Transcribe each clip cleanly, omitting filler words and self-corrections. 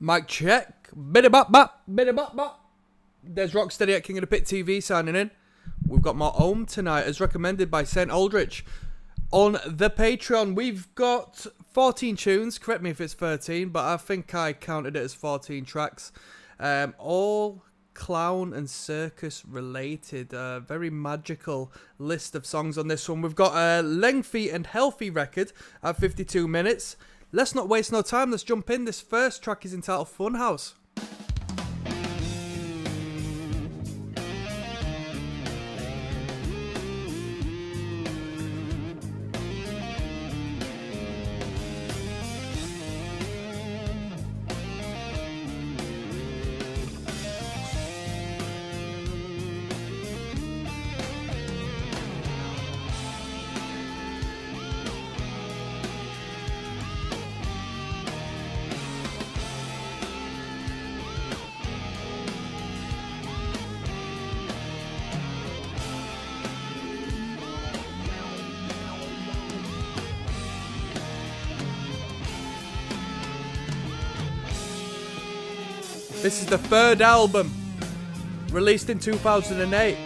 Mic check. Biddy bop bop. Biddy bop bop. There's Rocksteady at King of the Pit TV signing in. We've got more Ohm tonight as recommended by St. Aldrich. On the Patreon, we've got 14 tunes. Correct me if it's 13, but I think I counted it as 14 tracks. All clown and circus related. Very magical list of songs on this one. We've got a lengthy and healthy record at 52 minutes. Let's not waste no time. Let's jump in. This first track is entitled Funhouse. This is the third album, released in 2008.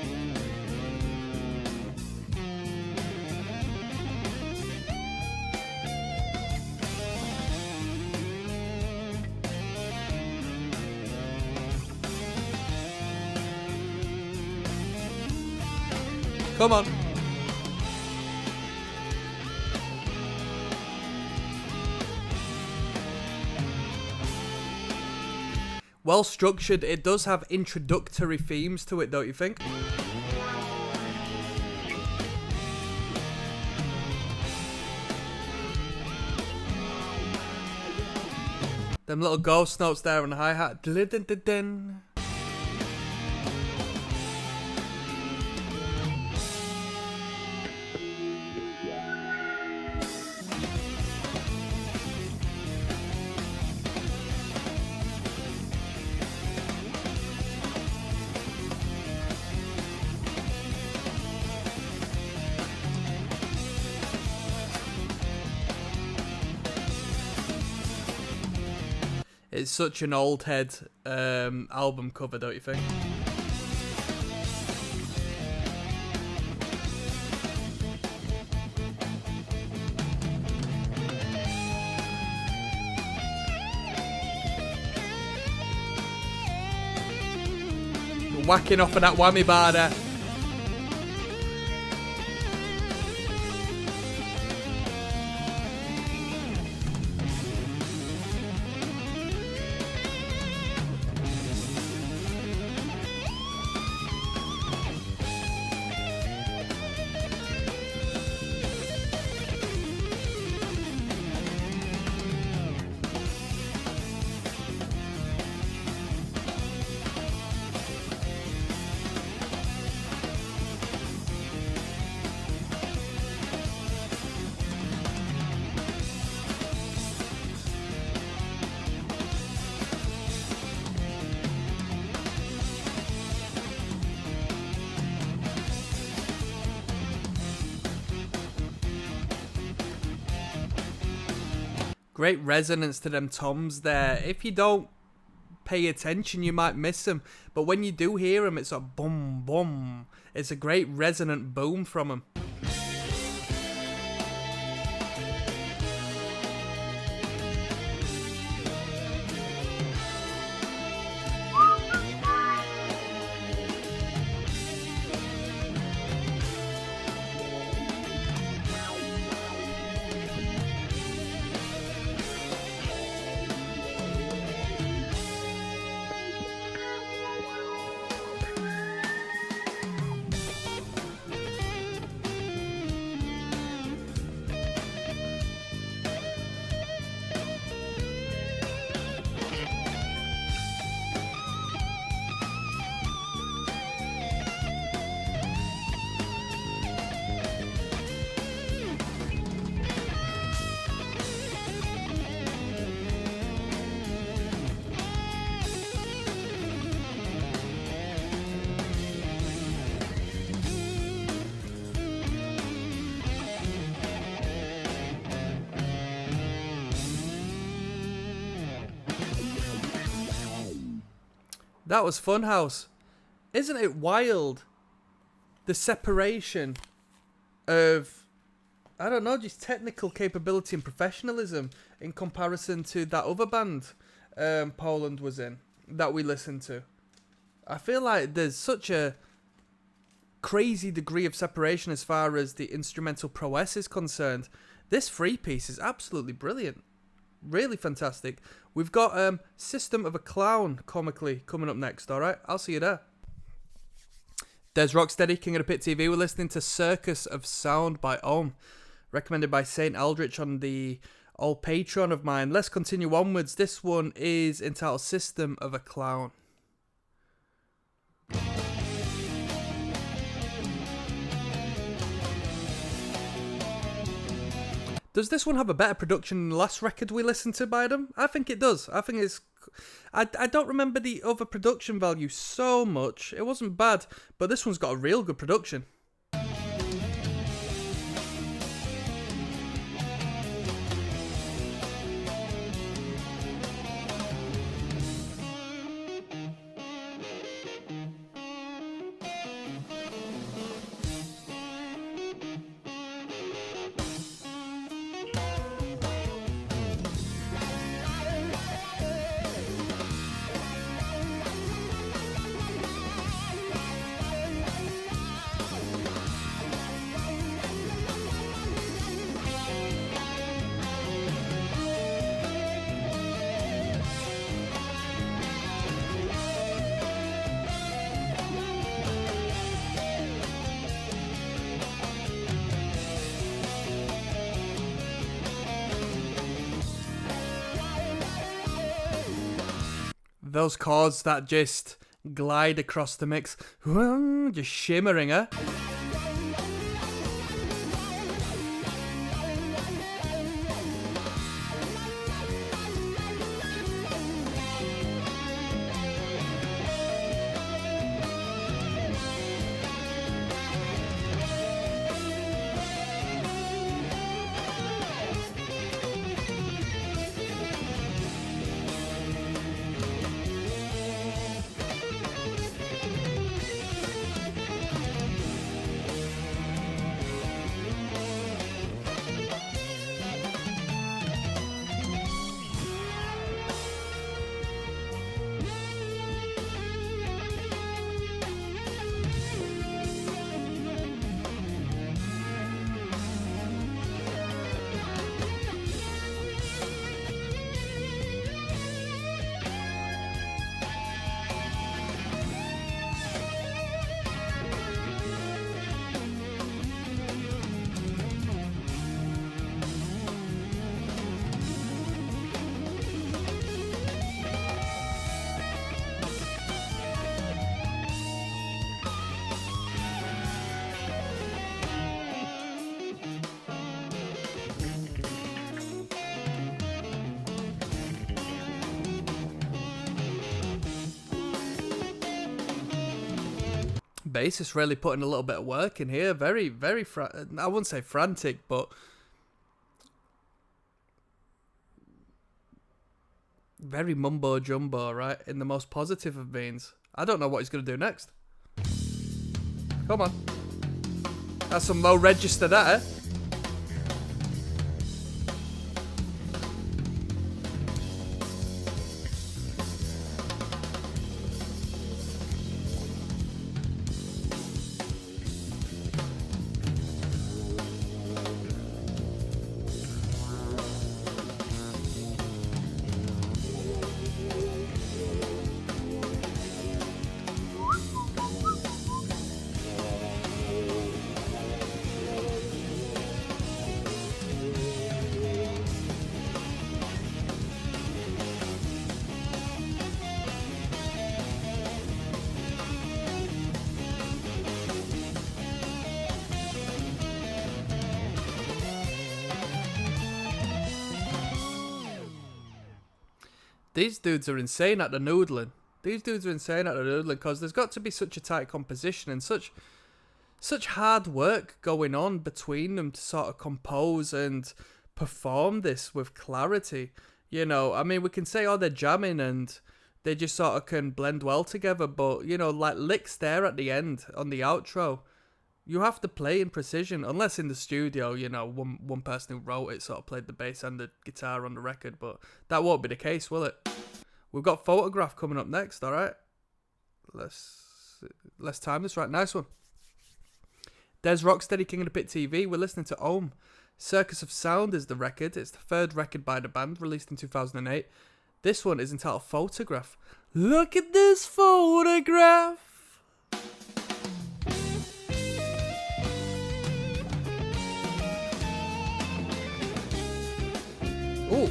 Come on. Well structured. It does have introductory themes to it, don't you think? Them little ghost notes there on the hi-hat. Dun-dun-dun-dun. It's such an old head album cover, don't you think? Whacking off of that whammy bar there. Great resonance to them toms there. If you don't pay attention, you might miss them. But when you do hear them, it's a boom, boom. It's a great resonant boom from them. That was Funhouse. Isn't it wild? The separation of, I don't know, just technical capability and professionalism in comparison to that other band Poland was in that we listened to. I feel like there's such a crazy degree of separation as far as the instrumental prowess is concerned. This three-piece is absolutely brilliant. Really fantastic. We've got System of a Clown, comically, coming up next, alright? I'll see you there. There's Rocksteady, King of the Pit TV. We're listening to Circus of Sound by Ohm, recommended by St. Aldrich on the old patron of mine. Let's continue onwards. This one is entitled System of a Clown. Does this one have a better production than the last record we listened to by them? I think it does. I think it's... I don't remember the other production value so much. It wasn't bad, but this one's got a real good production. Those chords that just glide across the mix, just shimmering, huh? Bassist really putting a little bit of work in here. Very, very, I wouldn't say frantic, but very mumbo jumbo, right? In the most positive of means. I don't know what he's going to do next. Come on. That's some low register, that, eh? These dudes are insane at the noodling. These dudes are insane at the noodling because there's got to be such a tight composition and such hard work going on between them to sort of compose and perform this with clarity. You know, I mean, we can say, oh, they're jamming and they just sort of can blend well together. But, you know, like licks there at the end on the outro, you have to play in precision, unless in the studio, you know, one person who wrote it sort of played the bass and the guitar on the record, but that won't be the case, will it? We've got Photograph coming up next, alright? Let's time this right. Nice one. There's Rocksteady, King of the Pit TV. We're listening to Ohm. Circus of Sound is the record. It's the third record by the band, released in 2008. This one is entitled Photograph. Look at this photograph. Ooh.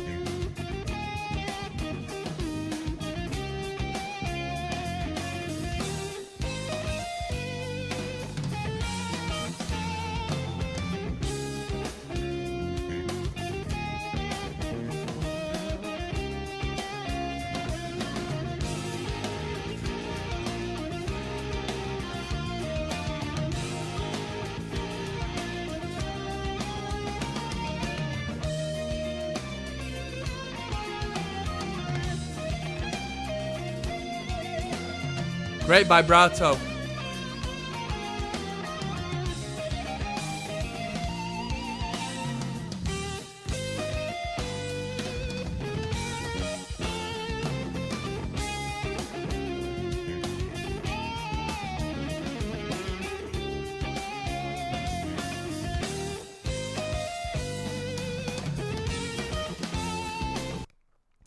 Great vibrato.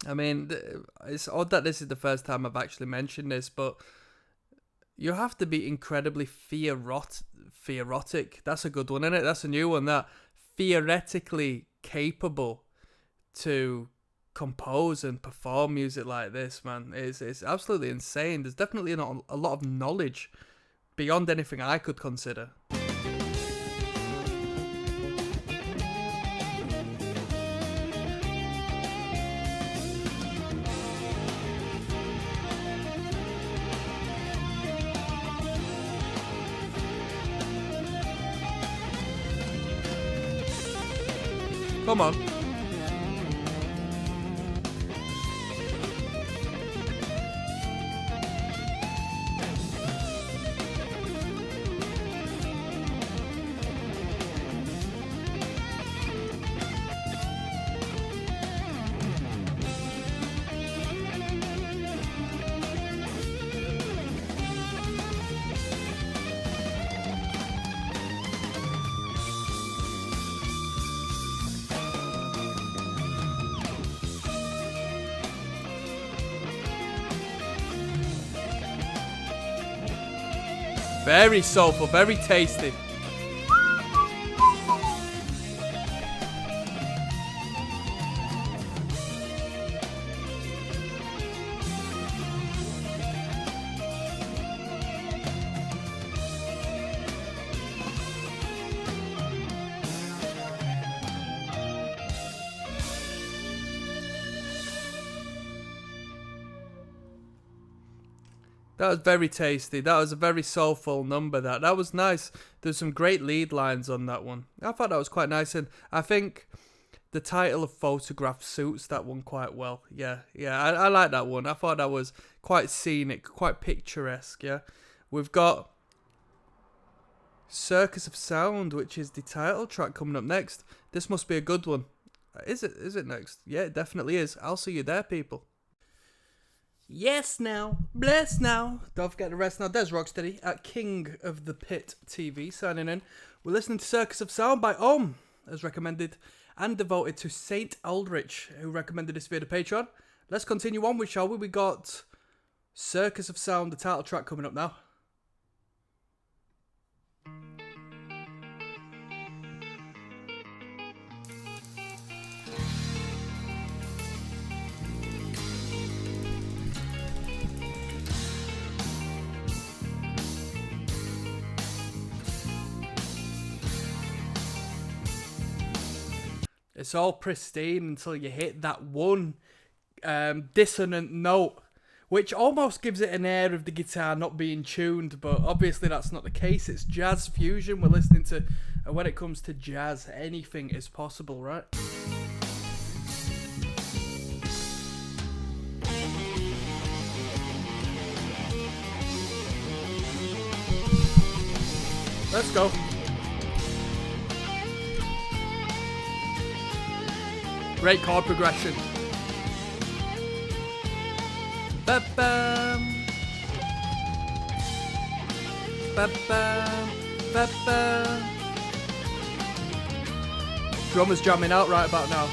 I mean, it's odd that this is the first time I've actually mentioned this, but you have to be incredibly theoretic. That's a good one, isn't it? That's a new one. That theoretically capable to compose and perform music like this, man. It's absolutely insane. There's definitely a lot of knowledge beyond anything I could consider. Come on. Very soulful, very tasty. That was very tasty. That was a very soulful number. That was nice. There's some great lead lines on that one. I thought that was quite nice, and I think the title of Photograph suits that one quite well. Yeah, I like that one. I thought that was quite scenic, quite picturesque. Yeah, we've got Circus of Sound, which is the title track, coming up next. This must be a good one. Is it next? Yeah, it definitely is. I'll see you there, people. Yes now, bless now. Don't forget the rest now. There's Rocksteady at King of the Pit TV signing in. We're listening to Circus of Sound by Ohm, as recommended and devoted to Saint Aldrich, who recommended this via the Patreon. Let's continue on with, shall we? We got Circus of Sound, the title track, coming up now. It's all pristine until you hit that one dissonant note, which almost gives it an air of the guitar not being tuned, but obviously that's not the case. It's jazz fusion we're listening to, and when it comes to jazz, anything is possible, right? Let's go. Great chord progression. Ba-bam. Ba-bam. Ba-bam. Drummer's jamming out right about now.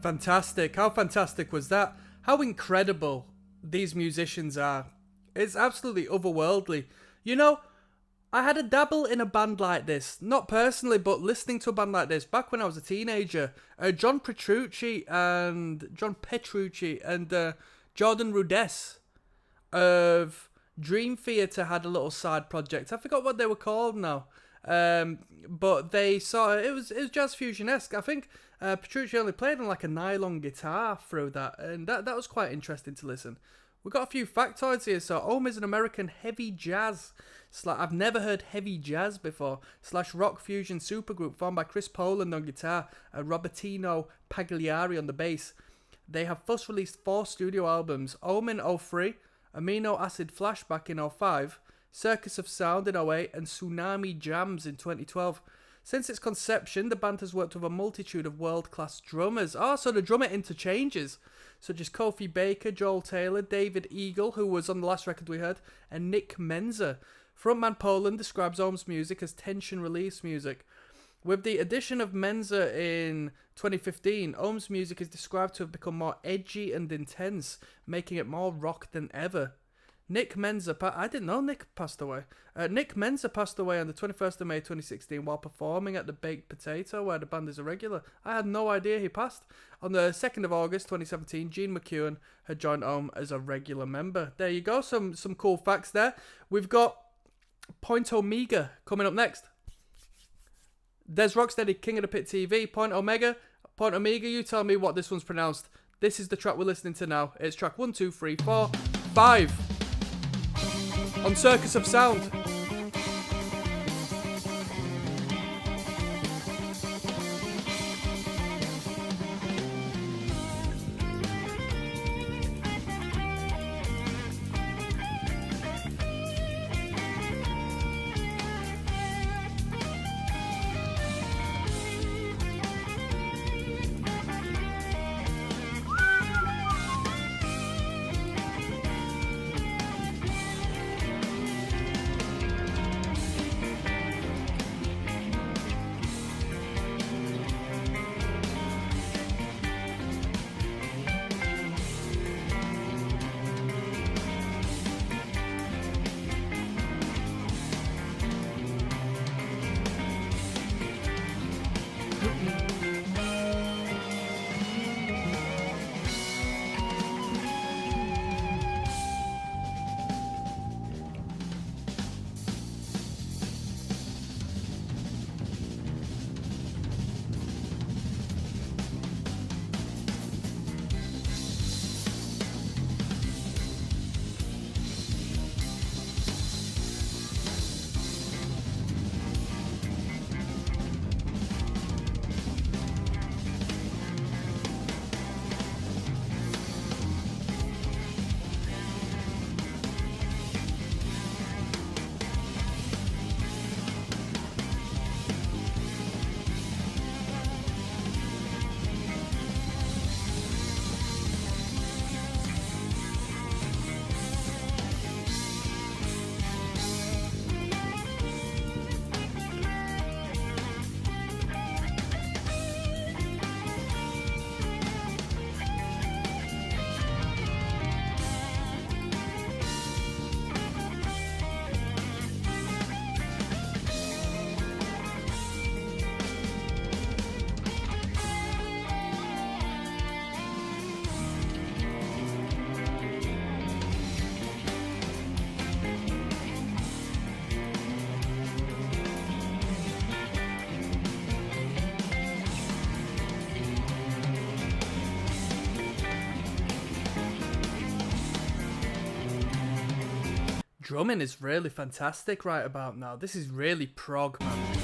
Fantastic. How fantastic was that? How incredible these musicians are. It's absolutely otherworldly. You know, I had a dabble in a band like this. Not personally, but listening to a band like this back when I was a teenager. John Petrucci and Jordan Rudess of Dream Theater had a little side project. I forgot what they were called now. But they it was jazz fusion-esque. I think Petrucci only played on like a nylon guitar through that, and that was quite interesting to listen. We've got a few factoids here. So Ohm is an American heavy jazz I've never heard heavy jazz before / rock fusion supergroup formed by Chris Poland on guitar and Robertino Pagliari on the bass. They have first released 4 studio albums: Ohm in 03, Amino Acid Flashback in 05, Circus of Sound in 08, and Tsunami Jams in 2012. Since its conception, the band has worked with a multitude of world-class drummers. So the drummer interchanges, such as Kofi Baker, Joel Taylor, David Eagle, who was on the last record we heard, and Nick Menza. Frontman Poland describes Ohm's music as tension release music. With the addition of Menza in 2015, Ohm's music is described to have become more edgy and intense, making it more rock than ever. Nick Menza, I didn't know Nick passed away. Nick Menza passed away on the 21st of May 2016 while performing at the Baked Potato, where the band is a regular. I had no idea he passed. On the 2nd of August 2017, Gene McEwen had joined Ohm as a regular member. There you go, some cool facts there. We've got Point Omega coming up next. There's ROCKSTEADY, King of the Pit TV, Point Omega, you tell me what this one's pronounced. This is the track we're listening to now. It's track 1, 2, 3, 4, 5 on Circus of Sound. Drumming is really fantastic right about now. This is really prog, man.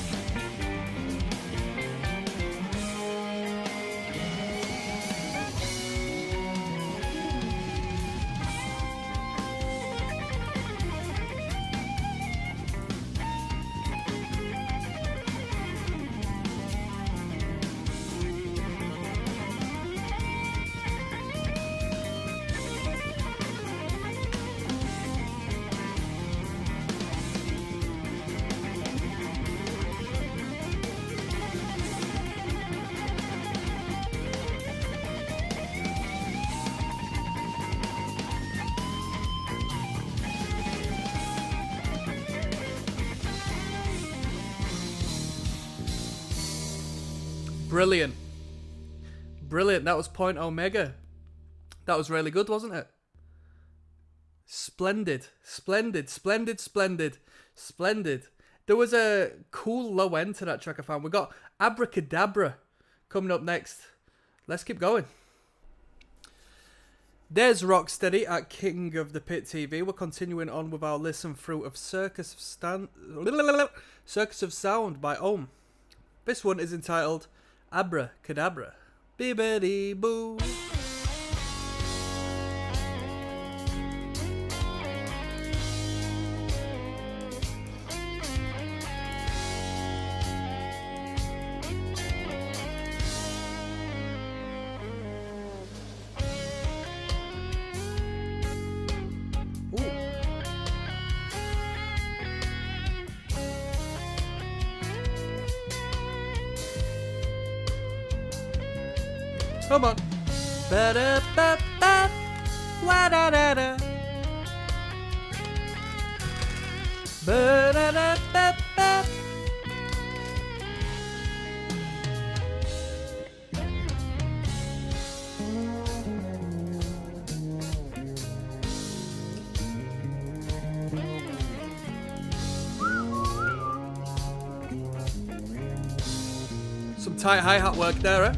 Brilliant. Brilliant. That was Point Omega. That was really good, wasn't it? Splendid. Splendid. Splendid. Splendid. Splendid. There was a cool low end to that track I found. We got Abracadabra coming up next. Let's keep going. There's ROCKSTEADY at King of the Pit TV. We're continuing on with our listen through of Circus of Sound by Ohm. This one is entitled Abracadabra. Bibbidi boo. Come on. Ba-da-ba-ba. Wa-da-da-da. Ba-da-da-ba-ba. Some tight hi-hat work there, eh?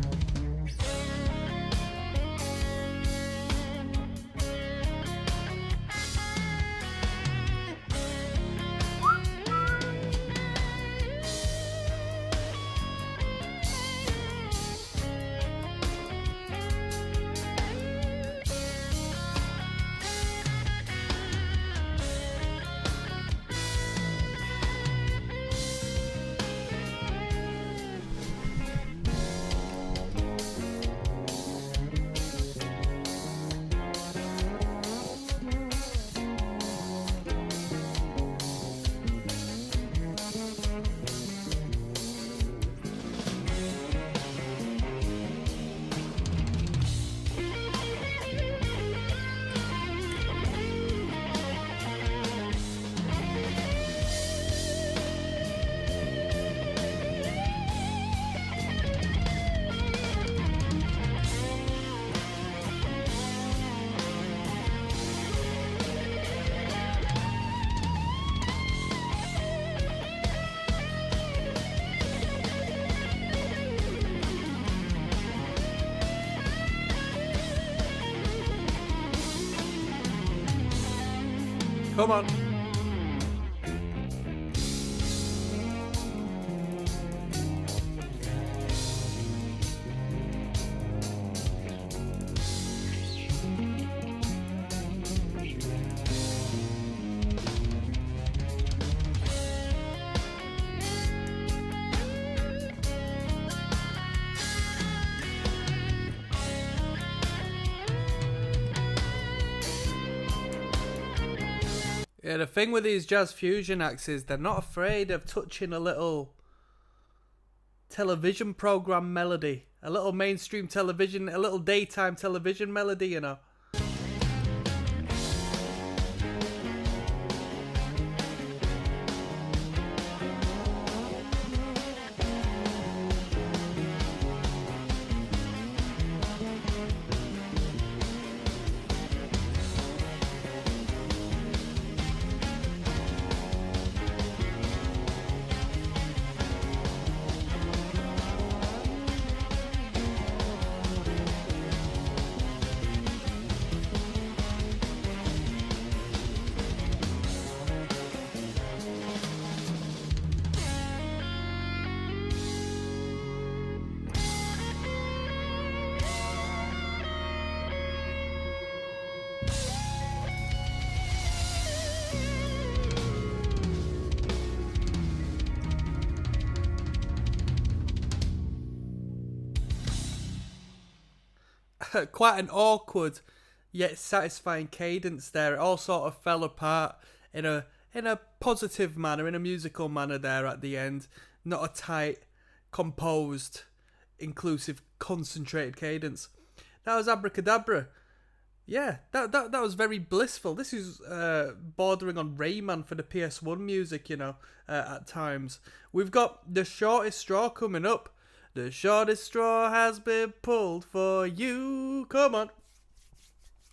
Come on. Yeah, the thing with these jazz fusion acts is they're not afraid of touching a little television program melody, a little mainstream television, a little daytime television melody, you know. Quite an awkward yet satisfying cadence there. It all sort of fell apart in a positive manner, in a musical manner there at the end. Not a tight, composed, inclusive, concentrated cadence. That was Abracadabra. Yeah, that was very blissful. This is bordering on Rayman for the PS1 music, you know, at times. We've got The Shortest Straw coming up. The shortest straw has been pulled for you. Come on.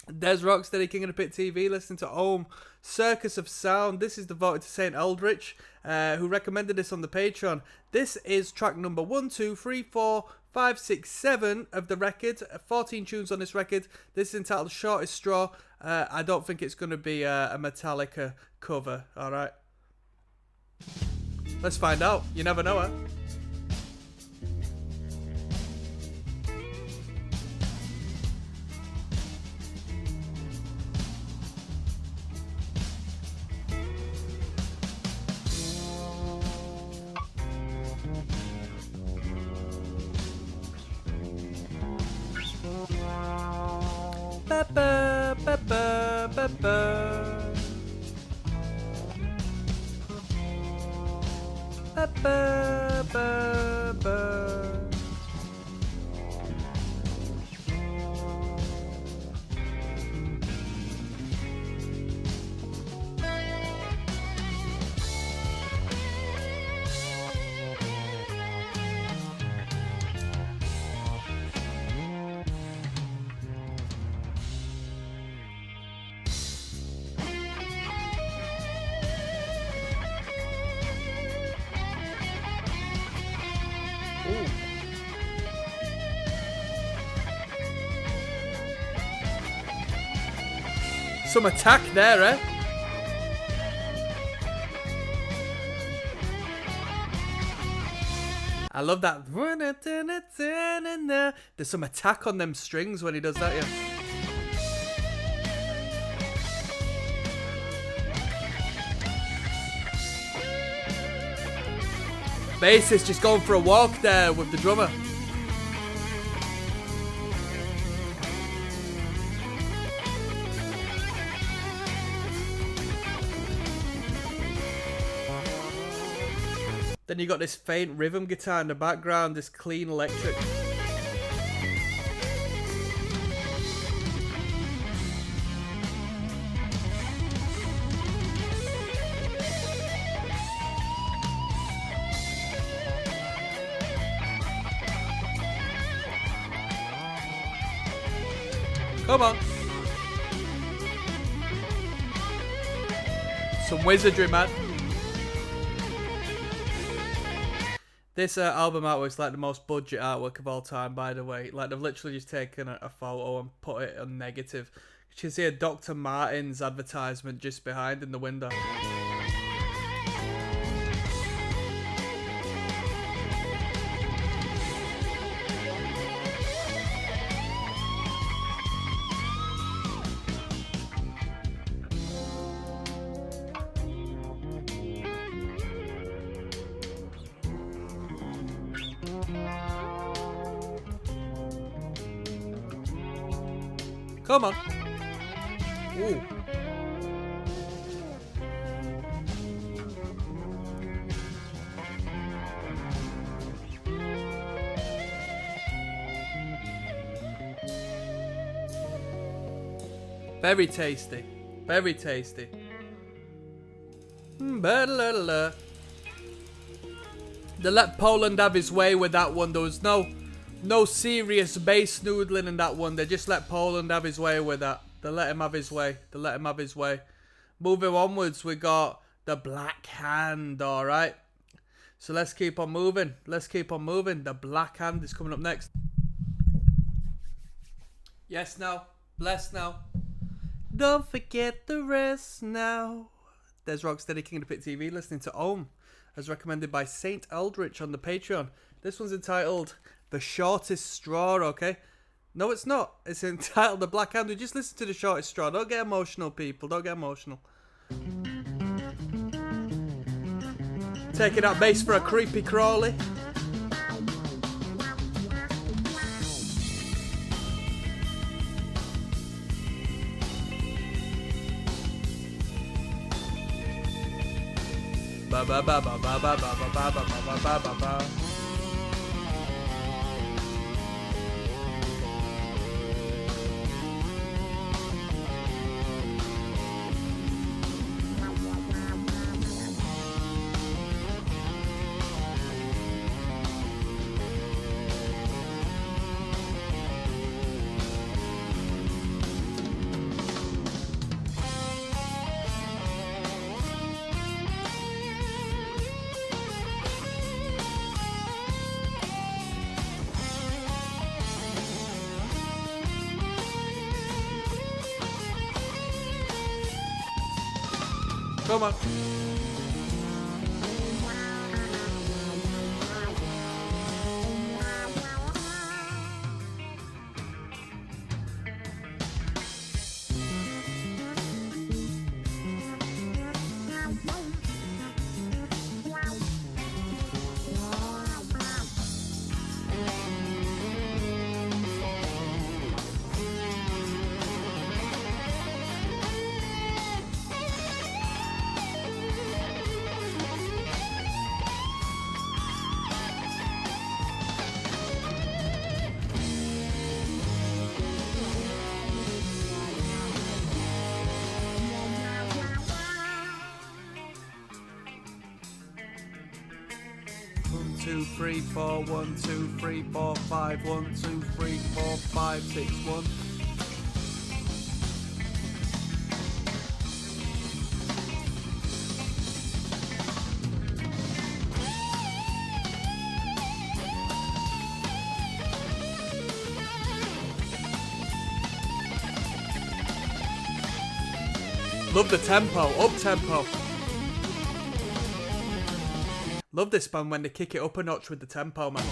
There's ROCKSTEADY, King of the Pit TV, listening to Ohm, Circus of Sound. This is devoted to St. Aldrich, who recommended this on the Patreon. This is track number 1, 2, 3, 4, 5, 6, 7 of the record. 14 tunes on this record. This is entitled Shortest Straw. I don't think it's going to be a Metallica cover, alright? Let's find out. You never know, huh? Ba ba ba ba ba ba. Ba ba ba ba. Some attack there, eh? I love that. There's some attack on them strings when he does that, yeah. Bassist just going for a walk there with the drummer. Then you got this faint rhythm guitar in the background, this clean electric. Come on. Some wizardry, man. This album artwork's like the most budget artwork of all time, by the way. Like, they've literally just taken a photo and put it on negative. You can see a Dr. Martens advertisement just behind in the window. Come on. Ooh. Very tasty. Very tasty. They let Poland have his way with that one. There was no serious bass noodling in that one. They just let Poland have his way with that. They let him have his way. They let him have his way. Moving onwards, we got the Black Hand, alright? So let's keep on moving. Let's keep on moving. The Black Hand is coming up next. Yes now. Bless now. Don't forget the rest now. There's Rocksteady, King of the Pit TV, listening to Ohm, as recommended by Saint Eldritch on the Patreon. This one's entitled The Shortest Straw, okay? No, it's not. It's entitled The Black Hand. We just listen to The Shortest Straw. Don't get emotional, people. Don't get emotional. Taking that bass for a creepy crawly. Ba ba ba ba ba ba ba ba ba ba ba ba ba. Come on. Two, three, four, 1, 2, 3, 4, 5, 1, 2, 3, 4, 5, 6, 1. Love the tempo, up tempo. Love this band when they kick it up a notch with the tempo, man.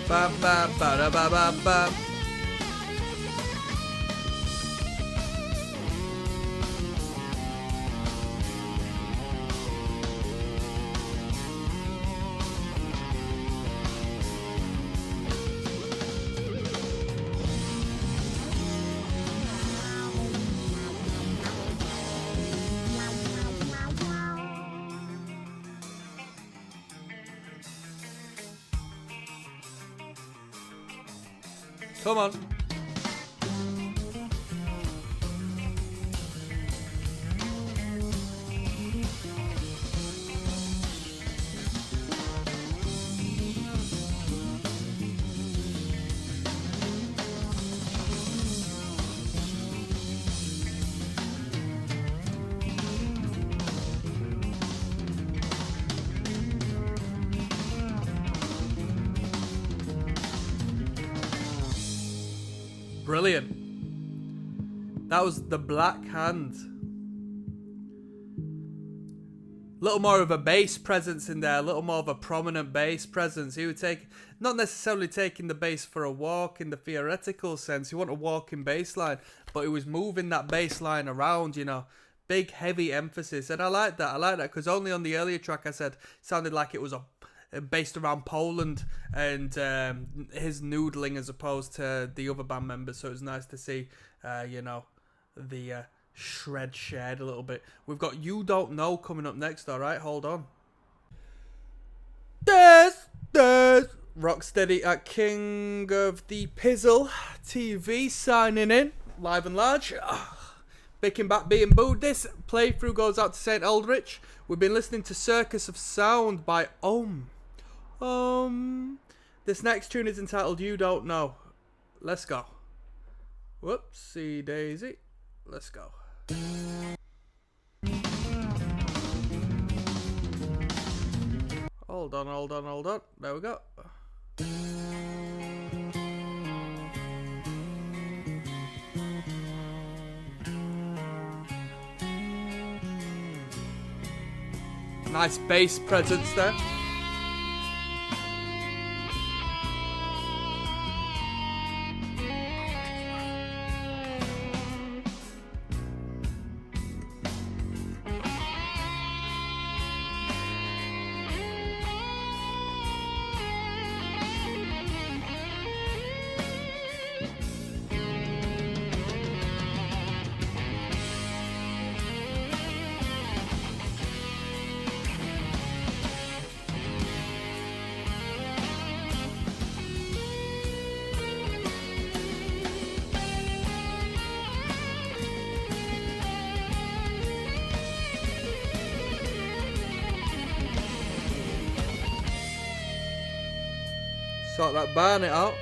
Bam, bam, ba, ba, ba, bam. Come on. Brilliant. That was the Black Hand. Little more of a bass presence in there, a little more of a prominent bass presence. He would take, not necessarily taking the bass for a walk in the theoretical sense. He wanted a walking bass line, but he was moving that bass line around, you know. Big, heavy emphasis. And I like that. I like that because only on the earlier track I said it sounded like it was based around Poland and his noodling as opposed to the other band members. So it was nice to see, you know, the shred shared a little bit. We've got You Don't Know coming up next, all right? Hold on. There's Rocksteady at King of the Pizzle TV signing in, live and large. Picking back being booed. This playthrough goes out to St. Aldrich. We've been listening to Circus of Sound by Om. This next tune is entitled You Don't Know. Let's go. Whoopsie daisy. Let's go. Hold on. There we go. Nice bass presence there. Sort that barnet out.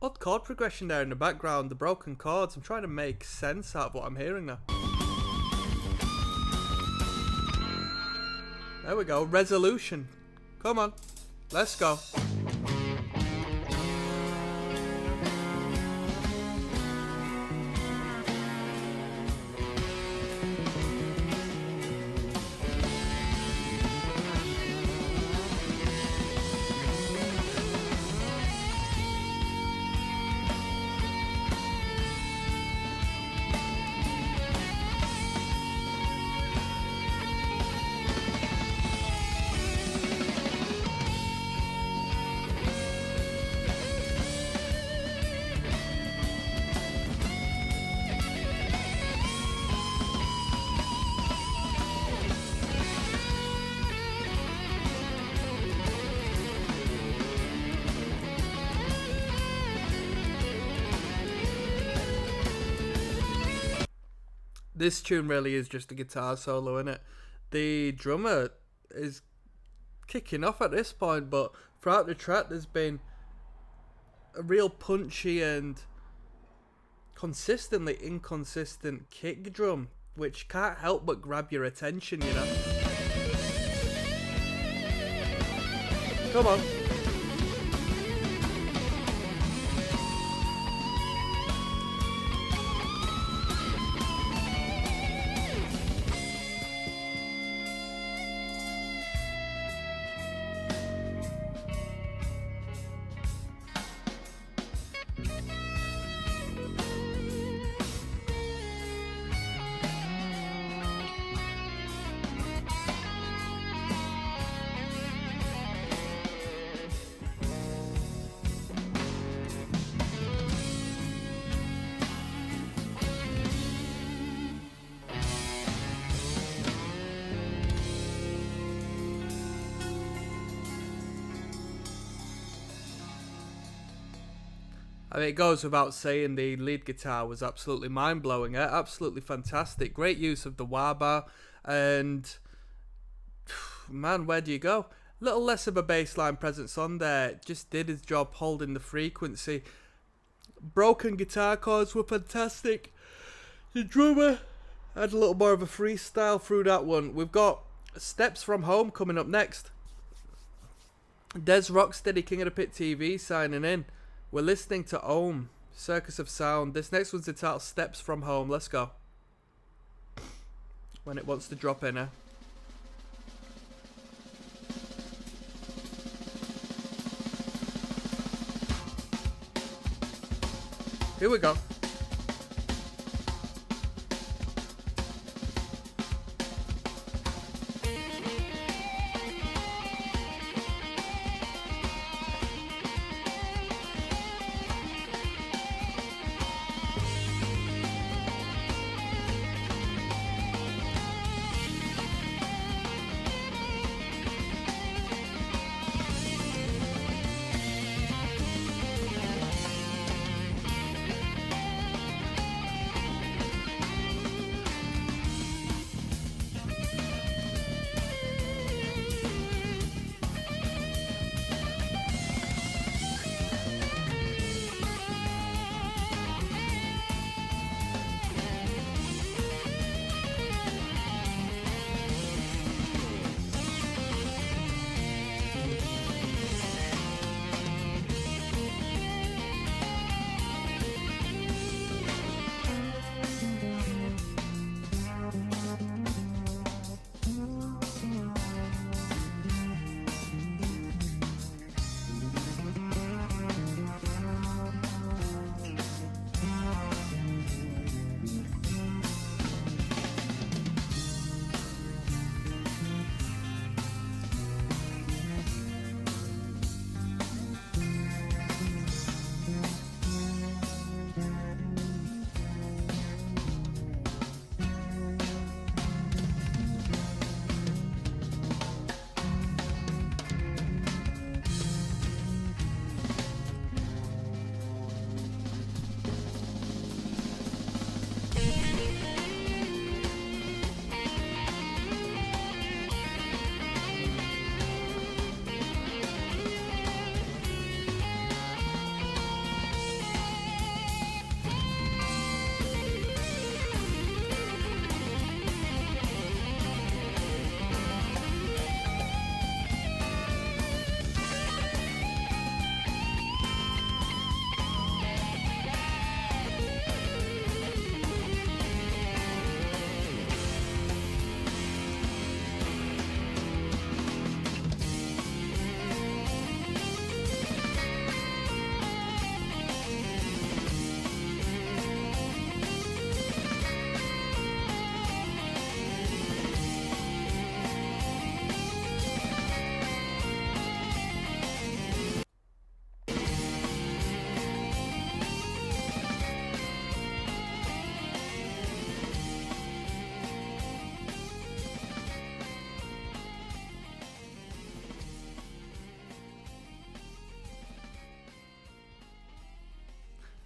Odd chord progression there in the background, the broken chords. I'm trying to make sense out of what I'm hearing now. There we go, resolution. Come on, let's go. This tune really is just a guitar solo, isn't it? The drummer is kicking off at this point, but throughout the track there's been a real punchy and consistently inconsistent kick drum, which can't help but grab your attention, you know? Come on. I mean, it goes without saying the lead guitar was absolutely mind-blowing, absolutely fantastic. Great use of the wah bar, and man, where do you go? A little less of a bassline presence on there, just did his job holding the frequency. Broken guitar chords were fantastic. The drummer had a little more of a freestyle through that one. We've got Steps From Home coming up next. Des Rocksteady, King of the Pit TV, signing in. We're listening to Ohm, Circus of Sound. This next one's entitled Steps From Home. Let's go. When it wants to drop in, Here we go.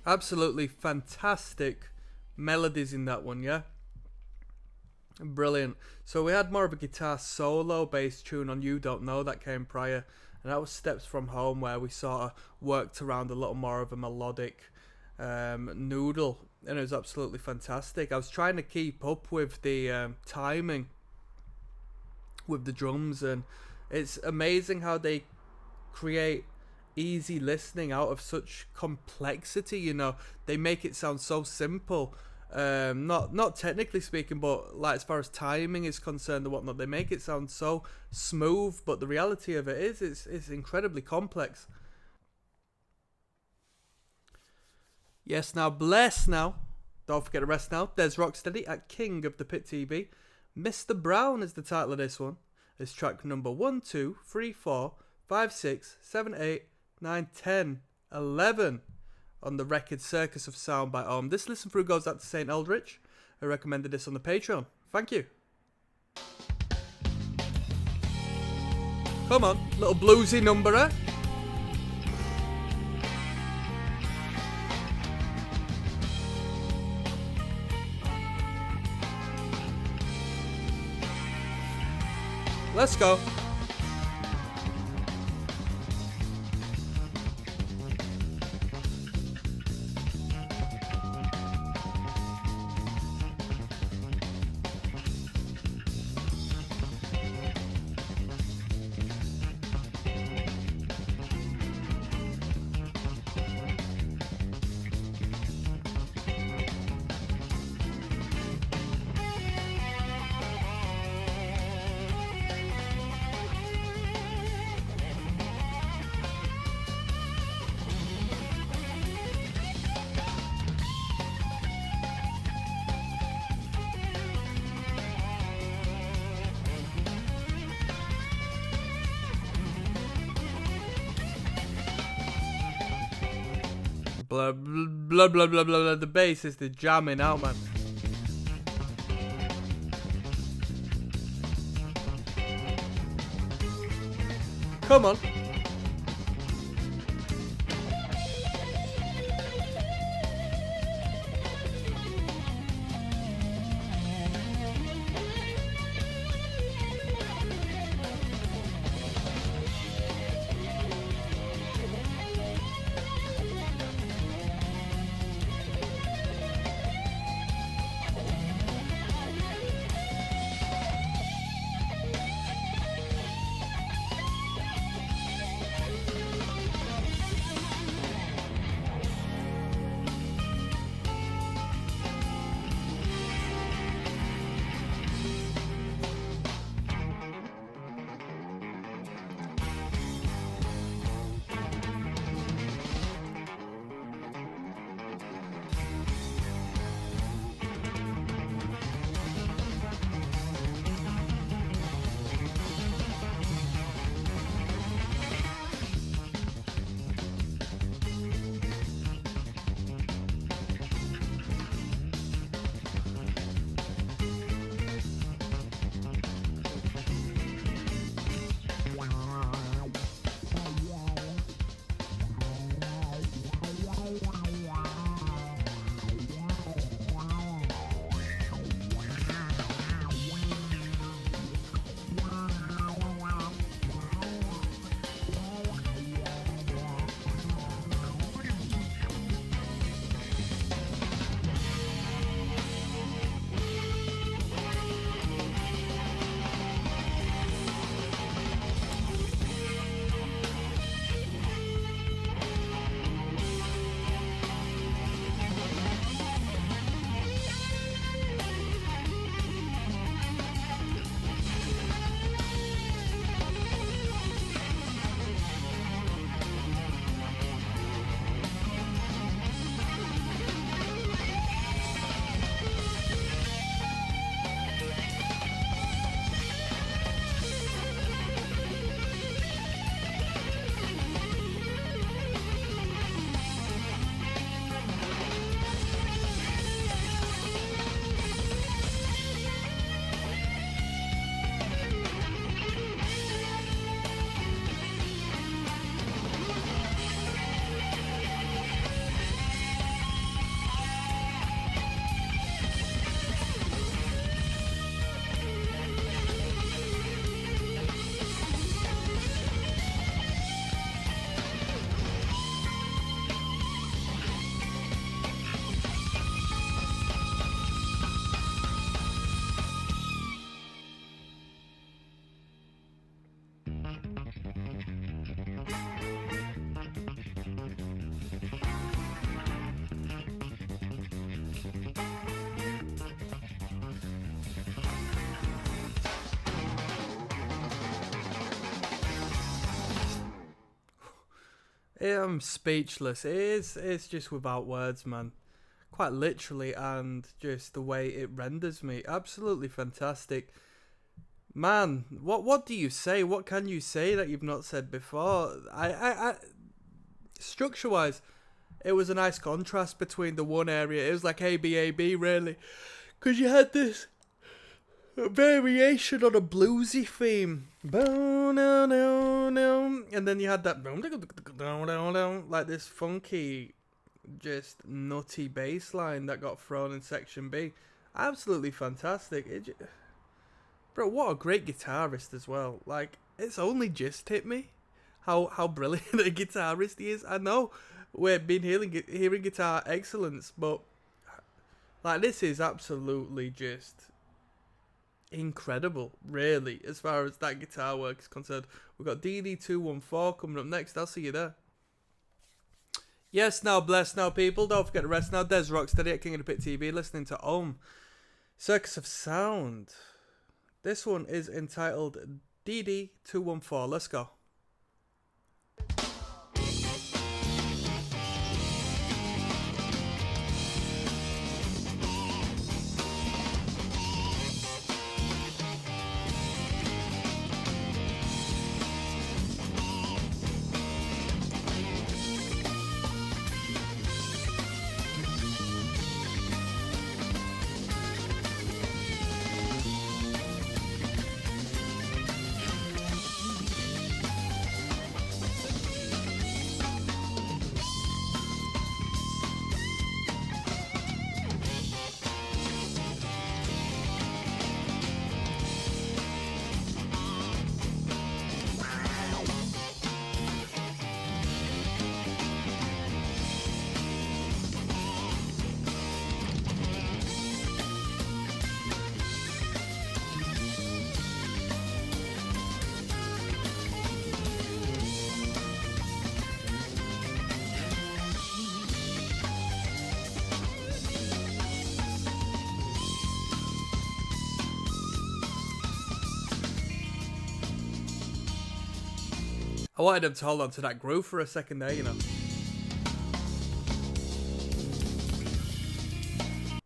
Absolutely fantastic melodies in that one, yeah? Brilliant. So we had more of a guitar solo based tune on You Don't Know that came prior, and that was Steps From Home, where we sort of worked around a little more of a melodic noodle, and it was absolutely fantastic. I was trying to keep up with the timing with the drums, and it's amazing how they create easy listening out of such complexity. You know, they make it sound so simple, not technically speaking, but like as far as timing is concerned and whatnot, they make it sound so smooth, but the reality of it is it's incredibly complex. Yes, now bless now. Don't forget to rest now. There's Rocksteady at King of the Pit TV. Mr. Brown is the title of this one. It's track number 1, 2, 3, 4, 5, 6, 7, 8, 9, 10, 11 on the record Circus of Sound by Ohm. This listen through goes out to St. Eldritch, who recommended this on the Patreon. Thank you. Come on, little bluesy number, eh? Let's go. Blah, blah, blah, blah, blah, blah. The bass is the jamming out, man. Come on. I'm speechless. It's just without words, man. Quite literally, and just the way it renders me. Absolutely fantastic. Man, what do you say? What can you say that you've not said before? I structure-wise, it was a nice contrast between the one area. It was like A-B, really. Because you had this variation on a bluesy theme. And then you had that like this funky, just nutty bass line that got thrown in section B. Absolutely fantastic. Bro, what a great guitarist as well. Like, it's only just hit me how brilliant a guitarist he is. I know we've been hearing guitar excellence, but like, this is absolutely just incredible, really, as far as that guitar work is concerned. We've got DD214 coming up next. I'll see you there. Yes, now, bless now, people. Don't forget to rest now. Des Rocksteady at King of the Pit TV, listening to Circus of Sound. This one is entitled DD214. Let's go. I wanted him to hold on to that groove for a second there, you know.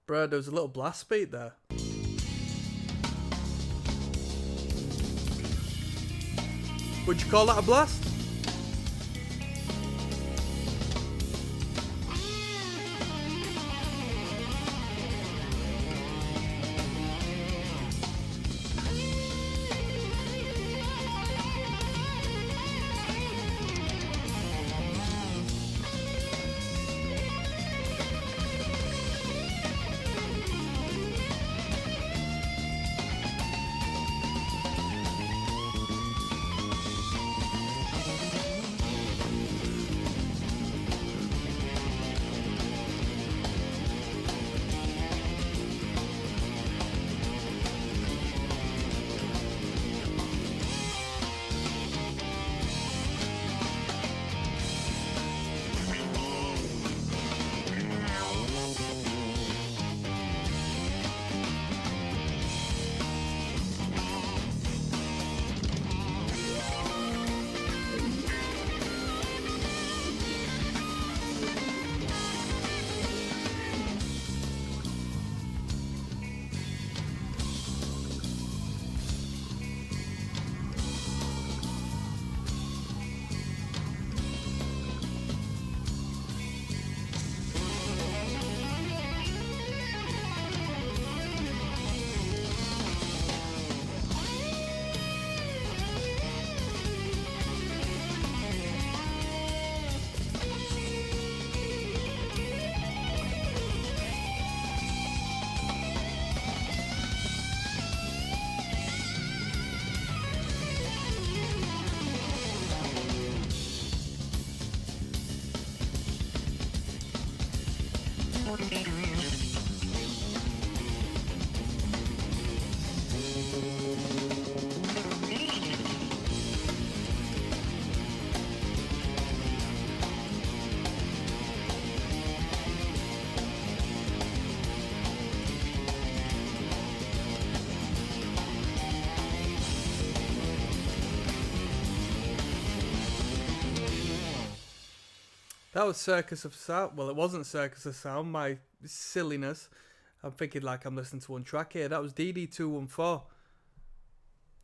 Bro, there was a little blast beat there. Would you call that a blast? That was Circus of Sound. Well, it wasn't Circus of Sound. My silliness. I'm thinking like I'm listening to one track here. That was DD214.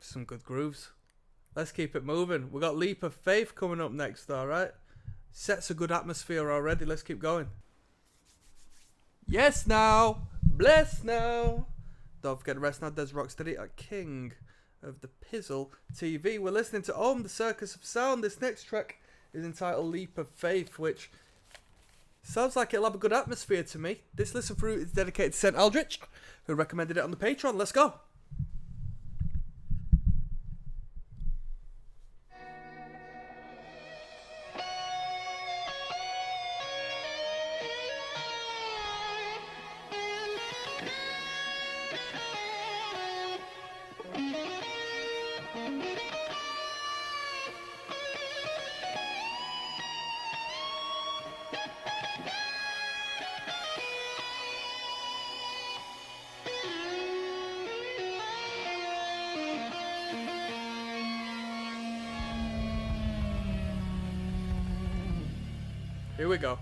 Some good grooves. Let's keep it moving. We got Leap of Faith coming up next, alright? Sets a good atmosphere already. Let's keep going. Yes now. Bless now. Don't forget to rest now. There's ROCKSTEADY at King of the Pizzle TV. We're listening to the Circus of Sound. This next track is entitled Leap of Faith, which sounds like it'll have a good atmosphere to me. This listen through is dedicated to St. Aldrich, who recommended it on the Patreon. Let's go. Here we go.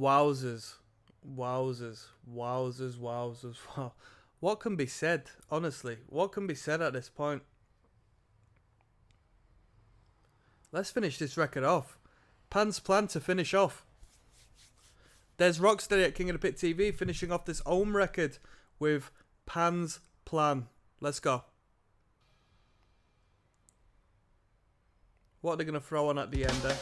Wowzers. Wowzers. Wowzers. Wowzers. Wow. What can be said, honestly? What can be said at this point? Let's finish this record off. Pan's plan to finish off. There's ROCKSTEADY at King of the Pit TV finishing off this Ohm record with Pan's plan. Let's go. What are they going to throw on at the end there?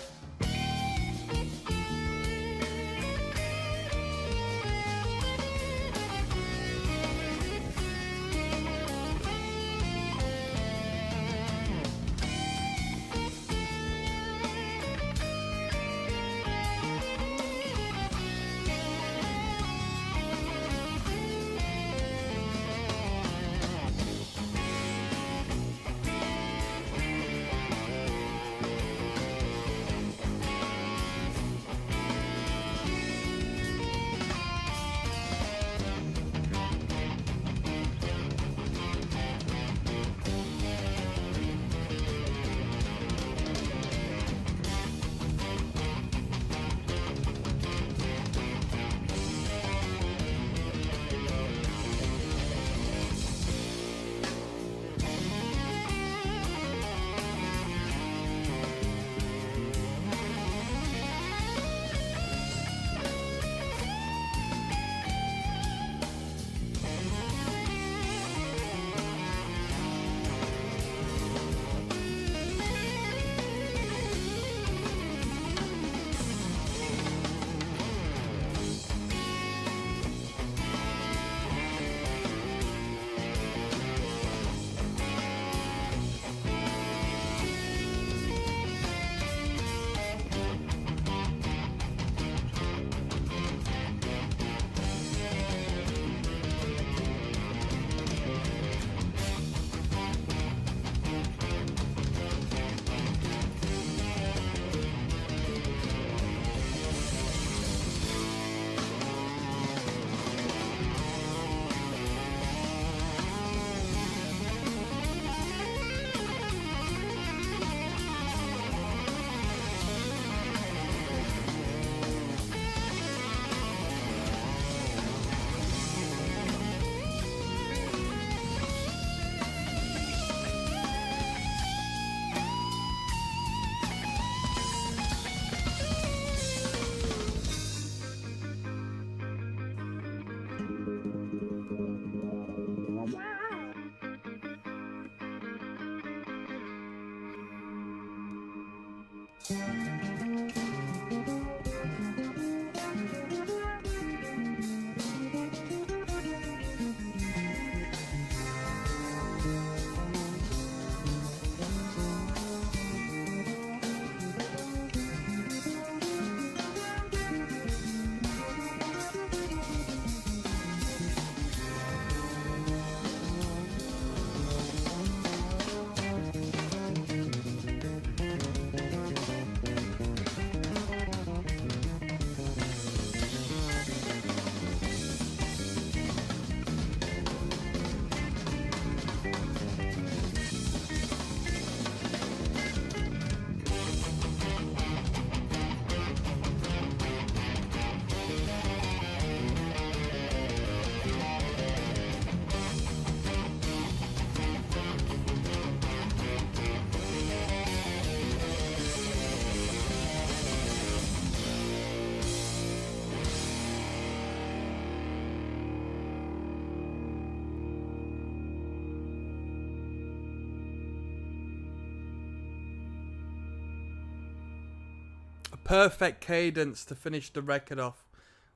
Perfect cadence to finish the record off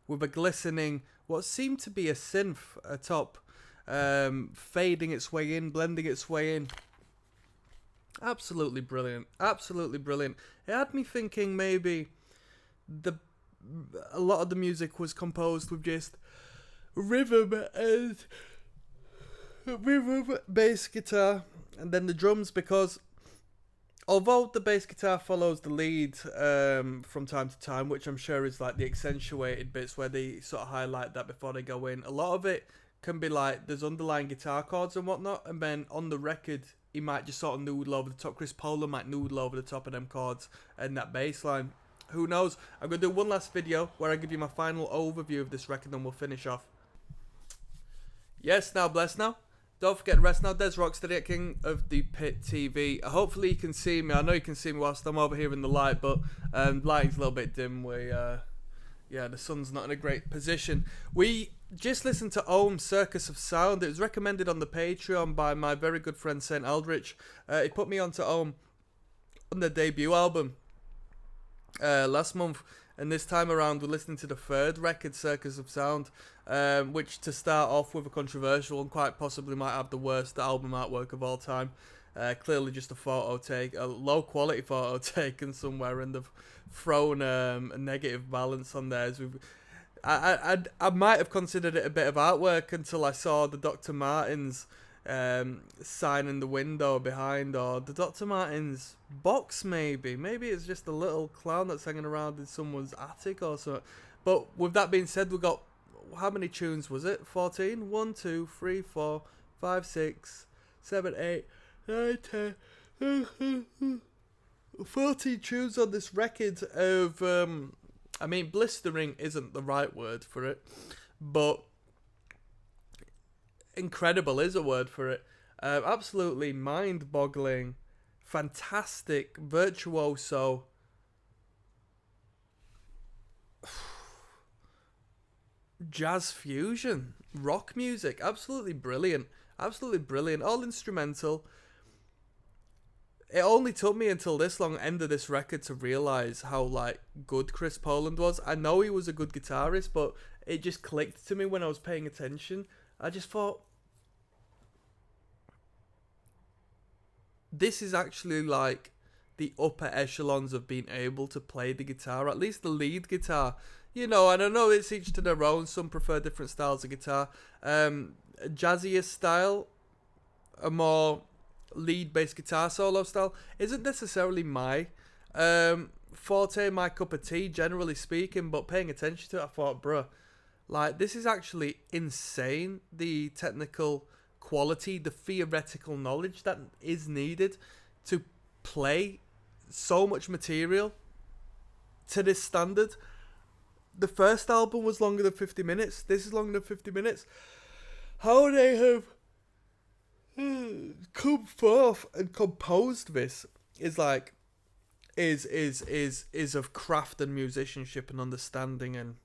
with a glistening, what seemed to be a synth atop, fading its way in, blending its way in. Absolutely brilliant. Absolutely brilliant. It had me thinking maybe a lot of the music was composed with just rhythm and bass guitar, and then the drums, because although the bass guitar follows the lead from time to time, which I'm sure is like the accentuated bits where they sort of highlight that before they go in, a lot of it can be like there's underlying guitar chords and whatnot, and then on the record he might just sort of noodle over the top. Chris Polar might noodle over the top of them chords and that bass line. Who knows? I'm going to do one last video where I give you my final overview of this record and we'll finish off. Yes, now bless now. Don't forget to rest now. There's ROCKSTEADY, King of the Pit TV. Hopefully you can see me. I know you can see me whilst I'm over here in the light, but lighting's a little bit dim. Yeah, the sun's not in a great position. We just listened to Ohm's Circus of Sound. It was recommended on the Patreon by my very good friend St. Aldrich. He put me onto Ohm on their debut album last month. And this time around, we're listening to the third record, Circus of Sound, which, to start off with, a controversial and quite possibly might have the worst album artwork of all time. Clearly just a photo take, a low-quality photo taken somewhere, and they've thrown a negative balance on there. I might have considered it a bit of artwork until I saw the Dr. Martens sign in the window behind, or the Dr. Martens box maybe it's just a little clown that's hanging around in someone's attic or something. But with that being said, we got, how many tunes was it? 14? 1, 2, 3, 4, 5, 6, 7, 8, 9, 10 14 tunes on this record of I mean, blistering isn't the right word for it, but incredible is a word for it. Absolutely mind-boggling, fantastic, virtuoso. Jazz fusion, rock music, absolutely brilliant, all instrumental. It only took me until this long end of this record to realise how good Chris Poland was. I know he was a good guitarist, but it just clicked to me when I was paying attention. I just thought, this is actually the upper echelons of being able to play the guitar, at least the lead guitar. You know, and I know it's each to their own. Some prefer different styles of guitar. A jazzier style, a more lead-based guitar solo style, isn't necessarily my forte, my cup of tea, generally speaking, but paying attention to it, I thought, bruh, this is actually insane, the technical quality, the theoretical knowledge that is needed to play so much material to this standard. The first album was longer than 50 minutes. This is longer than 50 minutes. How they have come forth and composed this is of craft and musicianship and understanding and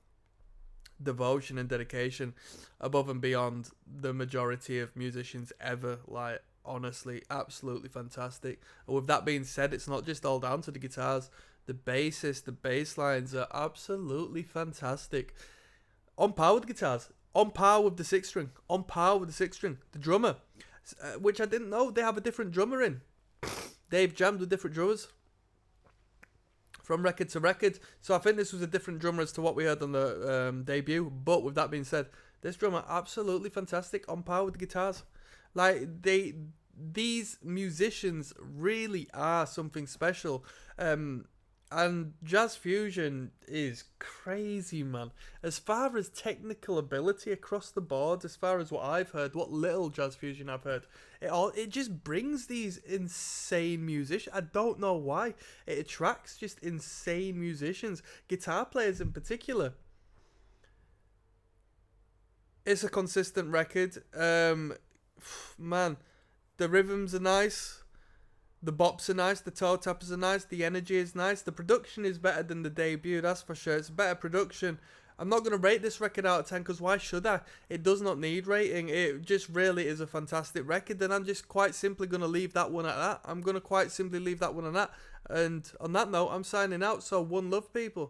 devotion and dedication above and beyond the majority of musicians ever. Honestly, absolutely fantastic. And with that being said, it's not just all down to the guitars. The bassist, the bass lines are absolutely fantastic. On par with the guitars, on par with the 6-string, on par with the 6-string. The drummer, which I didn't know, they have a different drummer in. They've jammed with different drummers from record to record. So I think this was a different drummer as to what we heard on the debut. But with that being said, this drummer, absolutely fantastic, on par with the guitars. These musicians really are something special. And jazz fusion is crazy, man. As far as technical ability across the board, as far as what I've heard, what little jazz fusion I've heard, it just brings these insane musicians. I don't know why. It attracts just insane musicians, guitar players in particular. It's a consistent record. Man, the rhythms are nice. The bops are nice, the toe tappers are nice, the energy is nice, the production is better than the debut, that's for sure. It's better production. I'm not going to rate this record out of 10 because why should I? It does not need rating. It just really is a fantastic record, and I'm just quite simply going to leave that one at that. I'm going to quite simply leave that one at that. And on that note, I'm signing out, so one love, people.